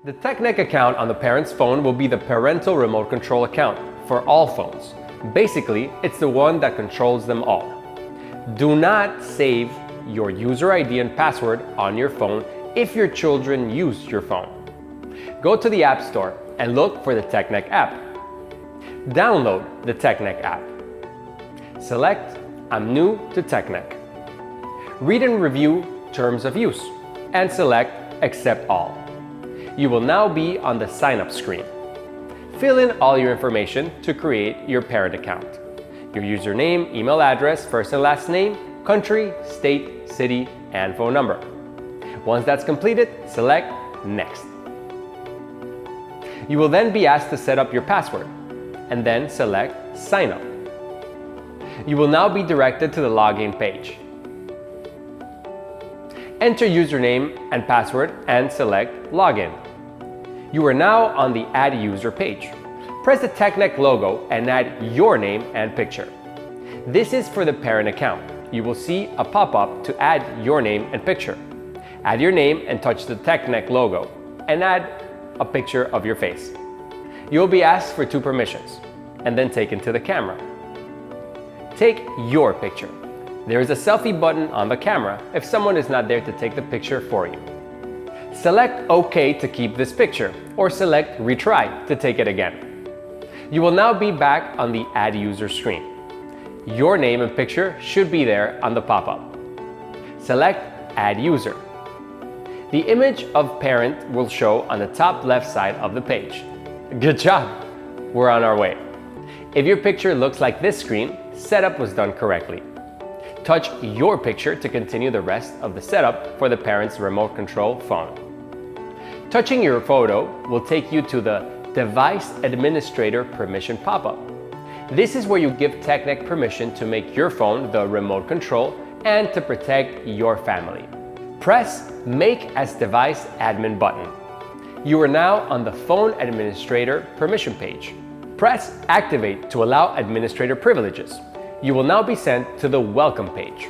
The Teknekk account on the parent's phone will be the parental remote control account for all phones. Basically, it's the one that controls them all. Do not save your user ID and password on your phone if your children use your phone. Go to the App Store and look for the Teknekk app. Download the Teknekk app. Select I'm new to Teknekk. Read and review terms of use and select Accept All. You will now be on the sign up screen. Fill in all your information to create your parent account. Your username, email address, first and last name, country, state, city, and phone number. Once that's completed, select Next. You will then be asked to set up your password and then select Sign Up. You will now be directed to the login page. Enter username and password and select Login. You are now on the Add User page. Press the Teknekk logo and add your name and picture. This is for the parent account. You will see a pop-up to add your name and picture. Add your name and touch the Teknekk logo and add a picture of your face. You will be asked for 2 permissions and then taken to the camera. Take your picture. There is a selfie button on the camera if someone is not there to take the picture for you. Select OK to keep this picture or select Retry to take it again. You will now be back on the Add User screen. Your name and picture should be there on the pop-up. Select Add User. The image of parent will show on the top left side of the page. Good job! We're on our way. If your picture looks like this screen, setup was done correctly. Touch your picture to continue the rest of the setup for the parent's remote control phone. Touching your photo will take you to the Device Administrator Permission pop-up. This is where you give Teknekk permission to make your phone the remote control and to protect your family. Press Make as Device Admin button. You are now on the Phone Administrator Permission page. Press Activate to allow administrator privileges. You will now be sent to the Welcome page.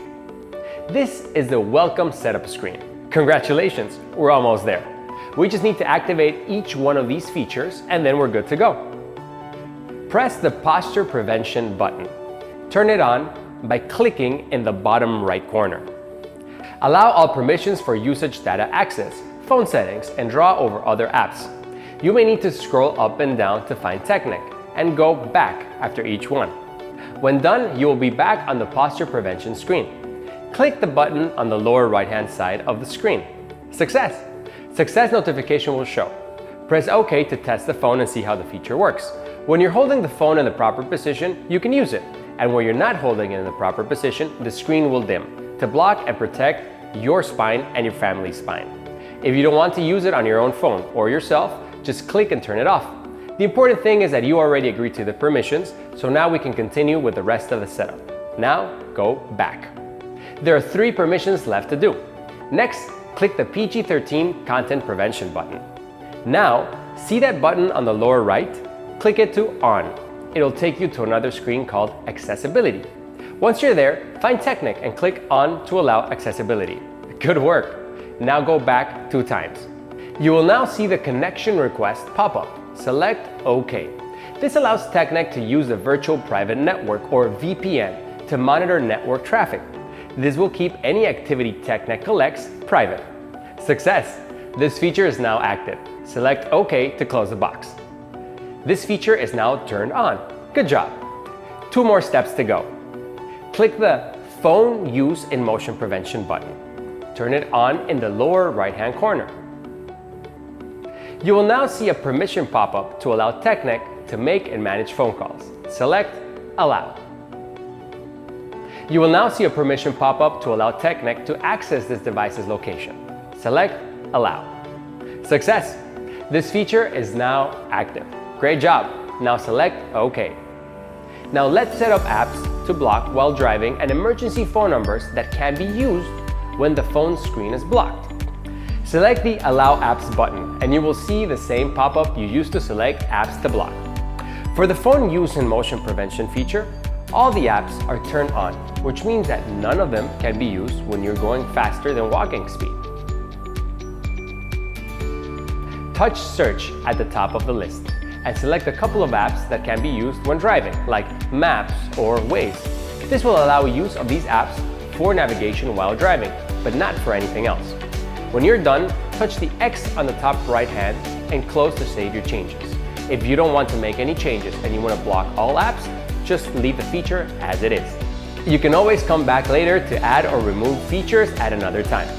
This is the Welcome Setup screen. Congratulations, we're almost there. We just need to activate each one of these features and then we're good to go. Press the Posture Prevention button. Turn it on by clicking in the bottom right corner. Allow all permissions for usage data access, phone settings, and draw over other apps. You may need to scroll up and down to find Teknekk and go back after each one. When done, you will be back on the Posture Prevention screen. Click the button on the lower right-hand side of the screen. Success! Success notification will show. Press OK to test the phone and see how the feature works. When you're holding the phone in the proper position, you can use it. And when you're not holding it in the proper position, the screen will dim to block and protect your spine and your family's spine. If you don't want to use it on your own phone or yourself, just click and turn it off. The important thing is that you already agreed to the permissions, so now we can continue with the rest of the setup. Now, go back. There are 3 permissions left to do. Next, click the PG-13 Content Prevention button. Now, see that button on the lower right? Click it to On. It'll take you to another screen called Accessibility. Once you're there, find Teknekk and click On to allow accessibility. Good work! Now go back 2 times. You will now see the Connection Request pop-up. Select OK. This allows Teknekk to use the Virtual Private Network or VPN to monitor network traffic. This will keep any activity Teknekk collects private. Success! This feature is now active. Select OK to close the box. This feature is now turned on. Good job! 2 more steps to go. Click the Phone Use in Motion Prevention button. Turn it on in the lower right-hand corner. You will now see a permission pop-up to allow Teknekk to make and manage phone calls. Select Allow. You will now see a permission pop-up to allow Teknekk to access this device's location. Select Allow. Success! This feature is now active. Great job! Now select OK. Now let's set up apps to block while driving and emergency phone numbers that can be used when the phone screen is blocked. Select the Allow Apps button and you will see the same pop-up you used to select apps to block. For the Phone Use in Motion Prevention feature, all the apps are turned on, which means that none of them can be used when you're going faster than walking speed. Touch Search at the top of the list and select a couple of apps that can be used when driving, like Maps or Waze. This will allow use of these apps for navigation while driving, but not for anything else. When you're done, touch the X on the top right hand and close to save your changes. If you don't want to make any changes and you want to block all apps, just leave the feature as it is. You can always come back later to add or remove features at another time.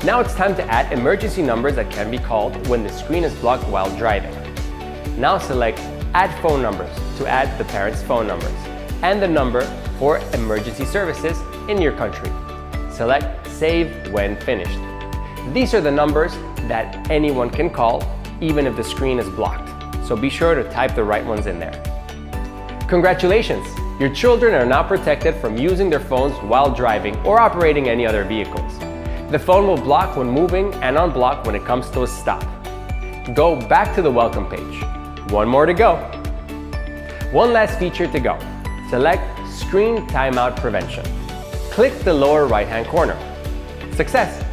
Now it's time to add emergency numbers that can be called when the screen is blocked while driving. Now select Add Phone Numbers to add the parent's phone numbers and the number for emergency services in your country. Select Save when finished. These are the numbers that anyone can call even if the screen is blocked, so be sure to type the right ones in there. Congratulations! Your children are now protected from using their phones while driving or operating any other vehicles. The phone will block when moving and unblock when it comes to a stop. Go back to the welcome page. One more to go. One last feature to go. Select Screen Timeout Prevention. Click the lower right-hand corner. Success!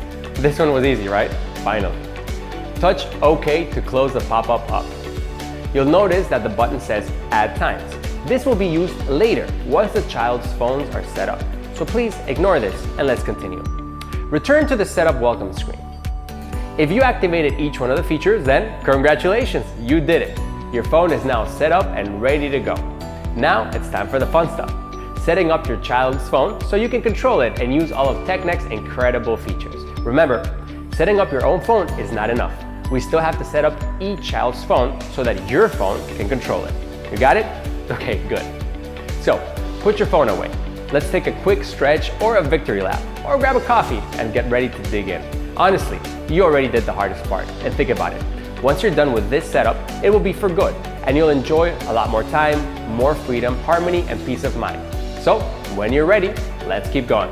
This one was easy, right? Finally. Touch OK to close the pop-up up. You'll notice that the button says Add Times. This will be used later once the child's phones are set up. So please ignore this and let's continue. Return to the Setup Welcome screen. If you activated each one of the features, then congratulations, you did it. Your phone is now set up and ready to go. Now it's time for the fun stuff. Setting up your child's phone so you can control it and use all of Teknekk's incredible features. Remember, setting up your own phone is not enough. We still have to set up each child's phone so that your phone can control it. You got it? Okay, good. So, put your phone away. Let's take a quick stretch or a victory lap, or grab a coffee and get ready to dig in. Honestly, you already did the hardest part, and think about it. Once you're done with this setup, it will be for good, and you'll enjoy a lot more time, more freedom, harmony, and peace of mind. So, when you're ready, let's keep going.